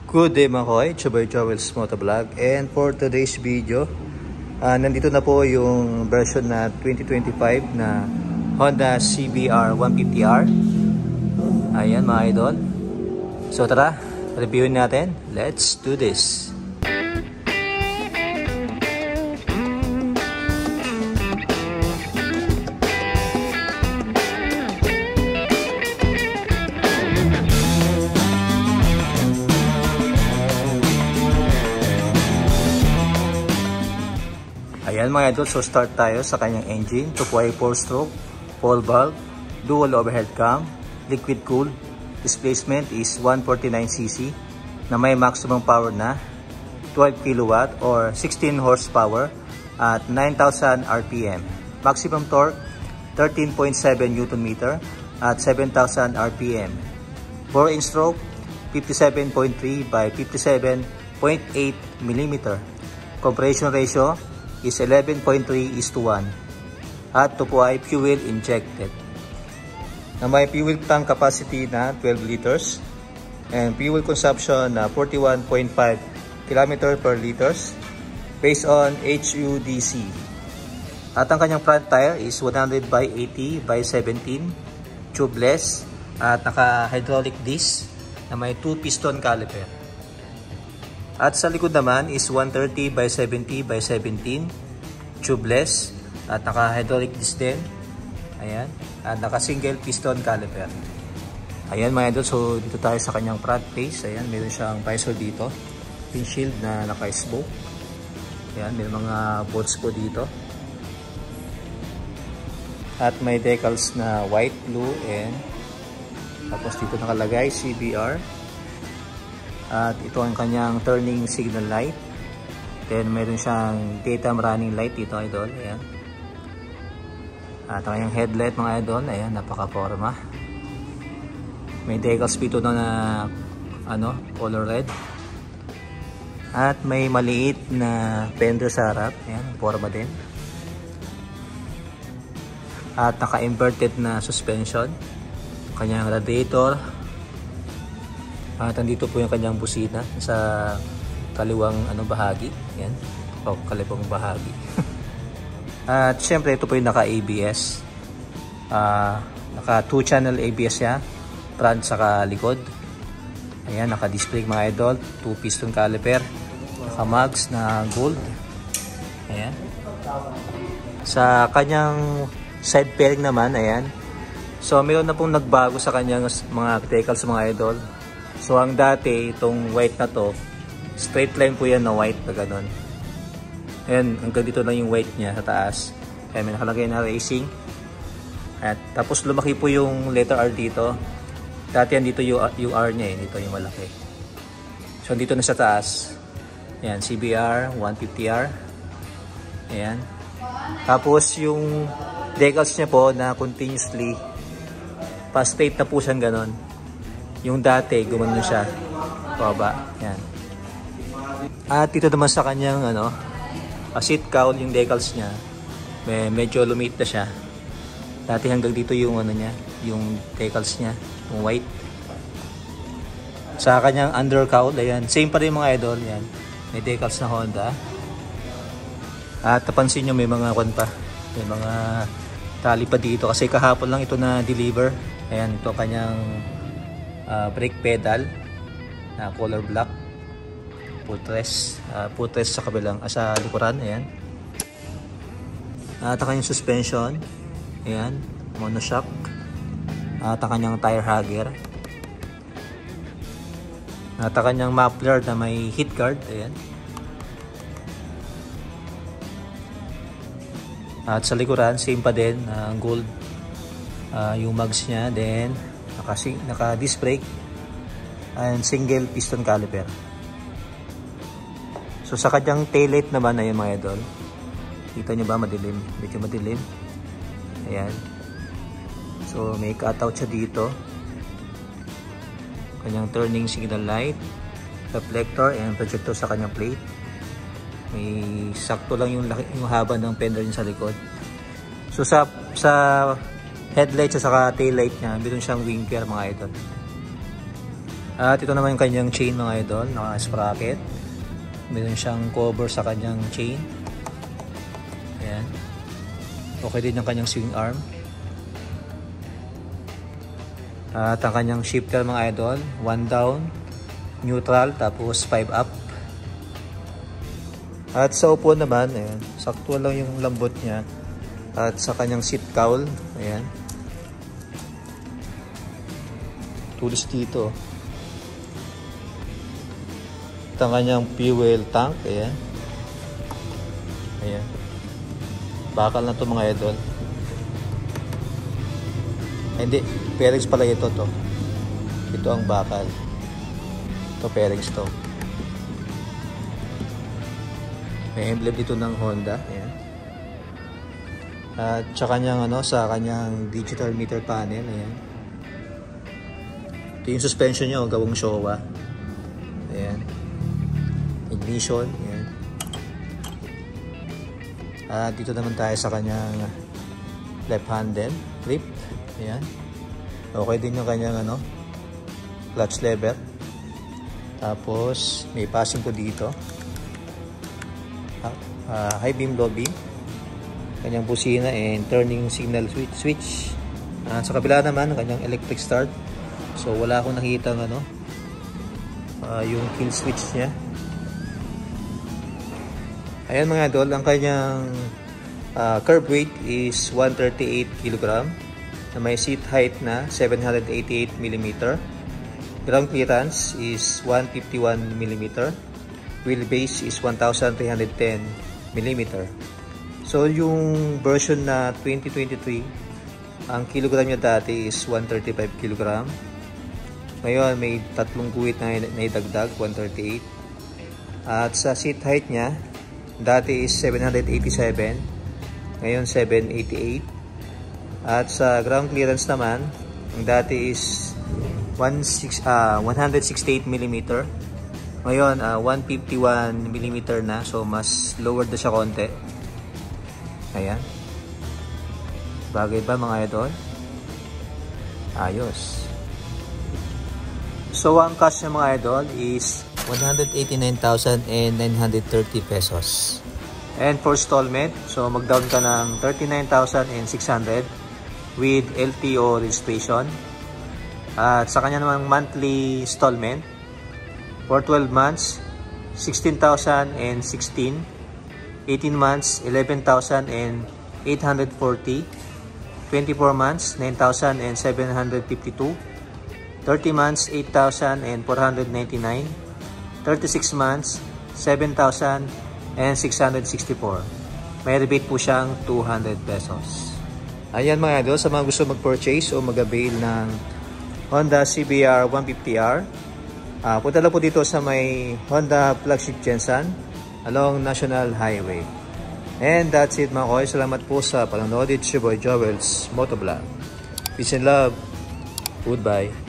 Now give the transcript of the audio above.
Good day mga koy, Chuboy Joel's Motovlog. And for today's video, nandito na po yung version na 2025 na Honda CBR 150R. Ayan mga idol. So tara, reviewin natin. Let's do this. Ayan mga idol, so start tayo sa kanyang engine. 2.4 stroke, 4 valve, dual overhead cam, liquid cooled. Displacement is 149cc na may maximum power na 12 kW or 16 horsepower at 9,000 RPM. Maximum torque 13.7 Nm at 7,000 RPM. 4-inch stroke 57.3 by 57.8 mm. Compression ratio is 11.3:1 at ito po ay fuel injected na may fuel tank capacity na 12 liters and fuel consumption na 41.5 km per liters based on HUDC. At ang kanyang front tire is 100 by 80 by 17 tubeless at naka hydraulic disc na may 2 piston caliper. At sa likod naman is 130 by 70 by 17 tubeless at naka hydraulic disc din. Ayan, at naka single piston caliper. Ayan mga idol, so dito tayo sa kanyang front face. Ayan, meron siyang visor dito, windshield na naka-smoke. Ayan, may mga bolts po dito. At may decals na white, blue, and tapos dito nakalagay CBR. At ito ang kanyang turning signal light. Then meron siyang daytime running light dito idol. Ayan. At ang kanyang headlight mga idol. Ayan, napaka-forma. May decals dito na color red. At may maliit na fender sa harap. Ayan, forma din. At naka-inverted na suspension. Kanyang radiator. At nandito po yung kanyang busina sa kaliwang bahagi. Yan. O, kaliwang bahagi. At syempre ito po yung naka-ABS. Naka 2-channel ABS siya. Front saka likod. Ayan, naka-display mga idol. 2 piston caliper. Naka-mags na gold. Ayan. Sa kanyang side fairing naman, ayan. So mayroon na pong nagbago sa kanyang mga decals mga idol. So ang dati, itong white na to, straight line po yan na white na gano'n. Ayan, hanggang dito lang yung white niya sa taas. Ayan, may nakalagay na racing. At tapos lumaki po yung letter R dito. Dati yan dito yung R niya dito yung malaki. So dito na sa taas. Ayan, CBR 150R. Ayan. Tapos yung decals niya po na continuously pa-straight na po siyang gano'n. Yung dati, gumanon siya. Pababa. Yan. At dito naman sa kanyang seat cowl, yung decals niya. Medyo lumit na siya. Dati hanggang dito yung niya, yung decals niya, yung white. Sa kanyang under cowl, ayan. Same pa rin mga idol, yan. May decals na Honda. At napansin nyo may mga may mga tali pa dito kasi kahapon lang ito na deliver. Ayan, ito kanyang brake pedal na color black, footrest sa kabilang sa likuran. Ayan. At ang kanyang suspension, ayan, monoshock. At ang kanyang tire hugger. At ang kanyang muffler na may heat guard. Ayan. At sa likuran, same pa din, gold yung mags niya. Then naka-disc brake and single piston caliper. So sa kanyang taillight naman, ayan mga idol. Kita nyo ba madilim? Medyo madilim. Ayan. So may cutout siya dito. Kanyang turning signal light, reflector and projector sa kanyang plate. May sakto lang yung haba ng fender niya sa likod. So sa headlights at saka taillight niya, meron siyang winger mga idol. At ito naman yung kanyang chain mga idol, naka-sprocket. Meron siyang cover sa kanyang chain. Ayan. Okay din yung kanyang swing arm. At ang kanyang shifter mga idol, 1 down, neutral, tapos 5 up. At sa upuan naman, ayan, sakto lang yung lambot niya. At sa kanyang seat cowl, ayan, tulis dito. At ang kanyang fuel tank, ayan. Ayan. Bakal na to mga idol. Ay, hindi, fairings pala ito to. Ito ang bakal. Ito fairings to. May emblem dito ng Honda, ayan. At sa kanyang sa kanyang digital meter panel, ayan. Ito yung suspension niya, gawang Showa. Ayan. Ignition, ayan. At dito naman tayo sa kanyang left handle grip, ayan. Okay din yung kanyang clutch lever. Tapos may passing ko dito. High beam, low beam, kanyang busina and turning signal switch. Sa kabila naman kanyang electric start. So wala akong nakita yung kill switch niya. Ayan mga idol, ang kanyang curb weight is 138 kg na may seat height na 788 mm. Ground clearance is 151 mm. Wheelbase is 1310 mm. So yung version na 2023, ang kilogram niya dati is 135 kg. Ngayon may tatlong guhit na naidagdag, 138. At sa seat height niya, dati is 787, ngayon 788. At sa ground clearance naman, ang dati is 168 mm. Ngayon 151 mm na, so mas lowered na siya konti. Ayan. Bagay ba mga idol? Ayos. So ang cash ng mga idol is 189,930 pesos. And for installment, so mag-down ka ng 39,600 with LTO registration. At sa kanya namang monthly installment for 12 months, 16,016, 18 months, 11,840, 24 months, 9,752, 30 months, 8,499, 36 months, 7,664. May rebate po siyang 200 pesos. Ayan mga idol, sa mga gusto mag-purchase o mag-avail ng Honda CBR 150R, punta lang po dito sa may Honda Flagship Jensen along National Highway. And that's it mga koy. Salamat po sa panonood. It's your boy Joel's Motovlog. Peace and love. Goodbye.